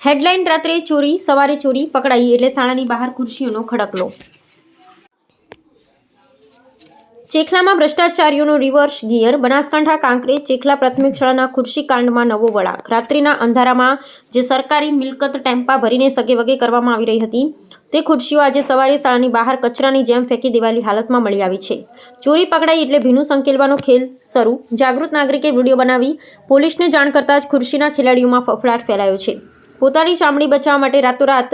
Headline રાત્રે ચોરી સવારે ચોરી પકડાઈ એટલે શાળાની બહાર ખુરશીઓનો ખડકલો। ચેખલામાં ભ્રષ્ટાચારીઓનો રિવર્સ ગિયર। બનાસકાંઠા કાંકરેજ ચેખલા પ્રાથમિક શાળાના ખુરશી કાંડમાં નવો વળાંક। રાત્રિના અંધારામાં જે સરકારી મિલકત ટેમ્પા ભરીને સગેવગે કરવામાં આવી રહી હતી તે ખુરશીઓ આજે સવારે શાળાની બહાર કચરાની જેમ ફેંકી દેવાયેલી હાલતમાં મળી આવી છે। ચોરી પકડાઈ એટલે ભીનું સંકેલવાનો ખેલ શરૂ। જાગૃત નાગરિકે વિડીયો બનાવી પોલીસને જાણ કરતા જ ખુરશીના ખેલાડીઓમાં ફફડાટ ફેલાયો છે। પોતાની ચામડી બચાવવા માટે રાતોરાત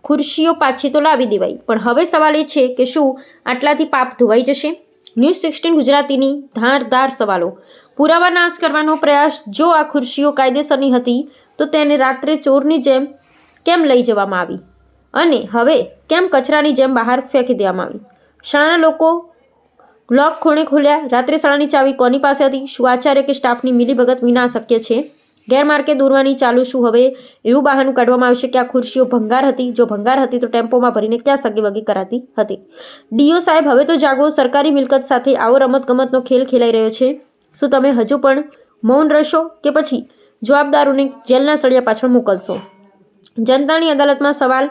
ખુરશીઓ પાછી તો લાવી દેવાઈ, પણ હવે સવાલ એ છે કે શું આટલાથી પાપ ધોવાઈ જશે? ન્યૂઝ 16 ગુજરાતીની ધારદાર સવાલો। પુરાવા નાશ કરવાનો પ્રયાસ। જો આ ખુરશીઓ કાયદેસરની હતી તો તેને રાત્રે ચોરની જેમ કેમ લઈ જવામાં આવી અને હવે કેમ કચરાની જેમ બહાર ફેંકી દેવામાં આવી? શાળાના લોકો લોક ખૂણે ખોલ્યા। રાત્રે શાળાની ચાવી કોની પાસે હતી? શું આચાર્ય કે સ્ટાફની મિલીભગત વિના શક્ય છે? ગેરમાર્ગે દોરવાની ચાલુ। શું હવે એવું બહાનું કાઢવામાં આવશે કે આ ખુરશીઓ ભંગાર હતી? જો ભંગાર હતી તો ટેમ્પોમાં ભરીને ક્યાં સગેવગે કરાતી હતી? ડીઓ સાહેબ હવે તો જાગો। સરકારી મિલકત સાથે આવો રમતગમતનો ખેલ ખેલાઈ રહ્યો છે। શું તમે હજુ પણ મૌન રહેશો કે પછી જવાબદારોને જેલના સળિયા પાછળ મોકલશો? જનતાની અદાલતમાં સવાલ।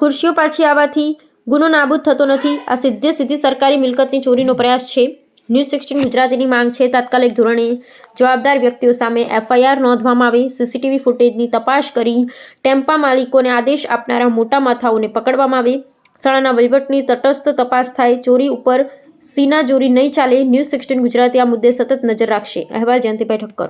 ખુરશીઓ પાછી આવવાથી ગુનો નાબૂદ થતો નથી। આ સીધી સરકારી મિલકતની ચોરીનો પ્રયાસ છે। ન્યૂઝ 16 ગુજરાતીની માંગ છે તાત્કાલિક ધોરણે જવાબદાર વ્યક્તિઓ સામે FIR નોંધવામાં આવે। CCTV ફૂટેજની તપાસ કરી ટેમ્પા માલિકોને આદેશ આપનારા મોટા માથાઓને પકડવામાં આવે। શાળાના વહીવટની તટસ્થ તપાસ થાય। ચોરી ઉપર સીનાજોરી નહીં ચાલે। ન્યૂઝ 16 ગુજરાતી આ મુદ્દે સતત નજર રાખશે। અહેવાલ જયંતિભાઈ ઠક્કર।